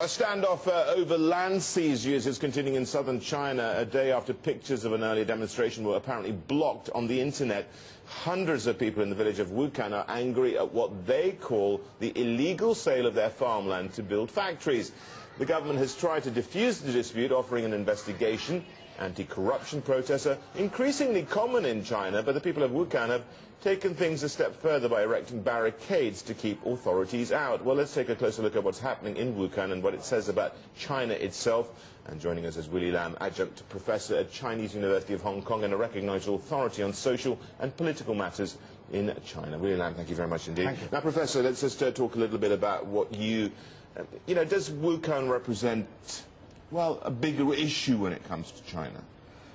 A standoff over land seizures is continuing in southern China a day after pictures of an earlier demonstration were apparently blocked on the internet. Hundreds of people in the village of Wukan are angry at what they call the illegal sale of their farmland to build factories. The government has tried to defuse the dispute, offering an investigation. Anti-corruption protests are increasingly common in China, but the people of Wukan have taken things a step further by erecting barricades to keep authorities out. Well, let's take a closer look at what's happening in Wukan and what it says about China itself. And joining us is Willy Lam, adjunct professor at Chinese University of Hong Kong and a recognized authority on social and political matters in China. Willy Lam, thank you very much indeed. Thank you. Now, Professor, let's just talk a little bit about what you know, does Wukan represent, well, a bigger issue when it comes to China?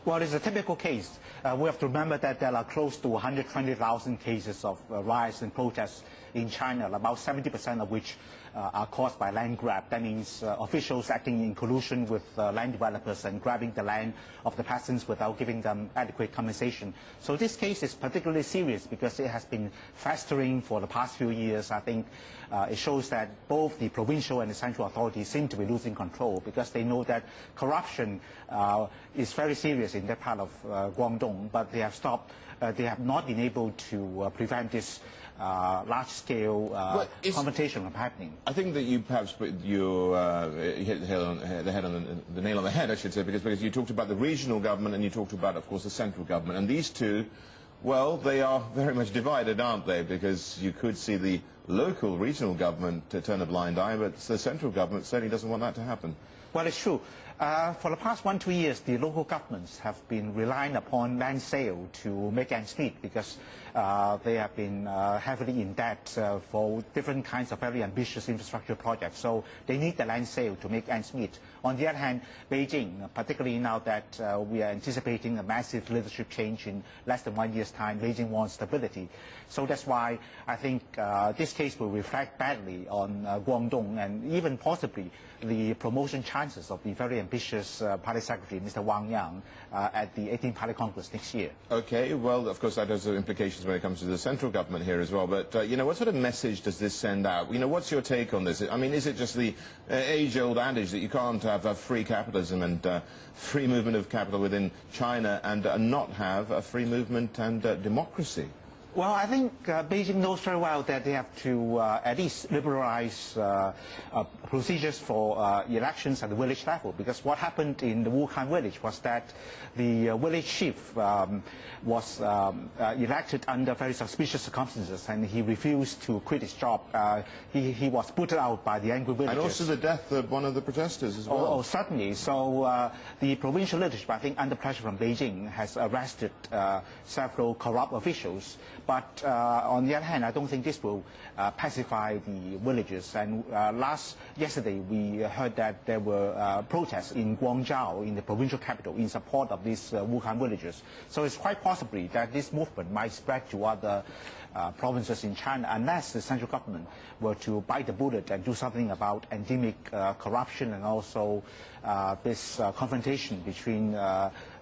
Well, it's a typical case. We have to remember that there are close to 120,000 cases of riots and protests in China, about 70% of which are caused by land grab. That means officials acting in collusion with land developers and grabbing the land of the peasants without giving them adequate compensation. So this case is particularly serious because it has been festering for the past few years. I think it shows that both the provincial and the central authorities seem to be losing control because they know that corruption is very serious in that part of Guangdong, but they have not been able to prevent this large-scale confrontation from happening. I think that you perhaps put your hit the nail on the head, I should say, because you talked about the regional government and you talked about, of course, the central government. And these two, well, they are very much divided, aren't they? Because you could see the local, regional government to turn a blind eye, but the central government certainly doesn't want that to happen. Well, it's true. For the past 1-2 years, the local governments have been relying upon land sale to make ends meet because they have been heavily in debt for different kinds of very ambitious infrastructure projects. So they need the land sale to make ends meet. On the other hand, Beijing, particularly now that we are anticipating a massive leadership change in less than 1 year's time, Beijing wants stability. So that's why I think this case will reflect badly on Guangdong and even possibly the promotion chances of the very ambitious Party Secretary, Mr. Wang Yang, at the 18th Party Congress next year. Okay, well, of course, that has implications when it comes to the central government here as well. But, you know, what sort of message does this send out? You know, what's your take on this? I mean, is it just the age-old adage that you can't have free capitalism and free movement of capital within China and not have a free movement and democracy? Well, I think Beijing knows very well that they have to at least liberalize procedures for elections at the village level, because what happened in the Wukan village was that the village chief was elected under very suspicious circumstances, and he refused to quit his job. He was booted out by the angry villagers. And also the death of one of the protesters as well. Oh, certainly. So the provincial leadership, I think, under pressure from Beijing, has arrested several corrupt officials. But on the other hand, I don't think this will pacify the villagers. And yesterday, we heard that there were protests in Guangdong, in the provincial capital, in support of these Wukan villagers. So it's quite possibly that this movement might spread to other provinces in China, unless the central government were to bite the bullet and do something about endemic corruption and also this confrontation between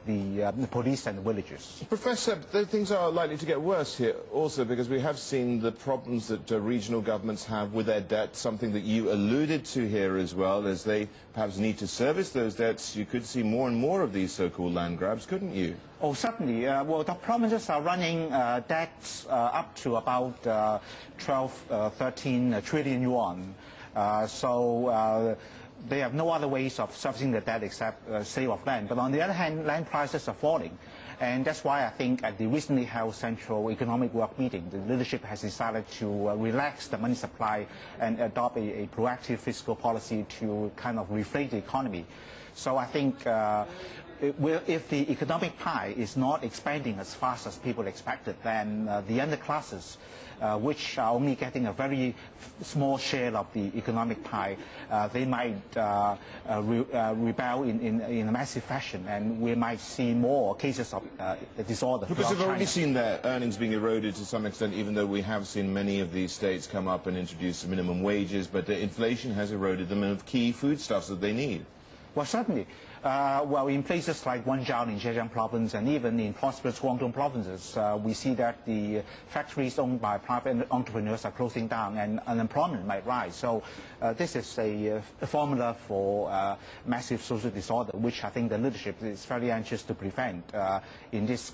the police and the villagers. Professor, things are likely to get worse here also because we have seen the problems that regional governments have with their debt, something that you alluded to here as well. As they perhaps need to service those debts, you could see more and more of these so-called land grabs, couldn't you? Oh, certainly. Well, the provinces are running debts up to about 13 trillion yuan. So they have no other ways of servicing the debt except sale of land. But on the other hand, land prices are falling. And that's why I think at the recently held Central Economic Work meeting, the leadership has decided to relax the money supply and adopt a proactive fiscal policy to kind of reflate the economy. So I think if the economic pie is not expanding as fast as people expected, then the underclasses, which are only getting a very small share of the economic pie, they might rebel in a massive fashion, and we might see more cases of disorder. Because we've already seen their earnings being eroded to some extent, even though we have seen many of these states come up and introduce minimum wages, but inflation has eroded them of key foodstuffs that they need. Well, certainly. Well, in places like Guangdong in Zhejiang province and even in prosperous Guangdong provinces, we see that the factories owned by private entrepreneurs are closing down and unemployment might rise. So this is a formula for massive social disorder, which I think the leadership is very anxious to prevent in this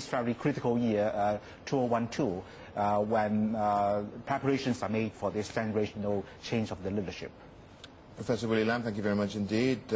very critical year, 2012, when preparations are made for this generational change of the leadership. Professor Willy Lam, thank you very much indeed.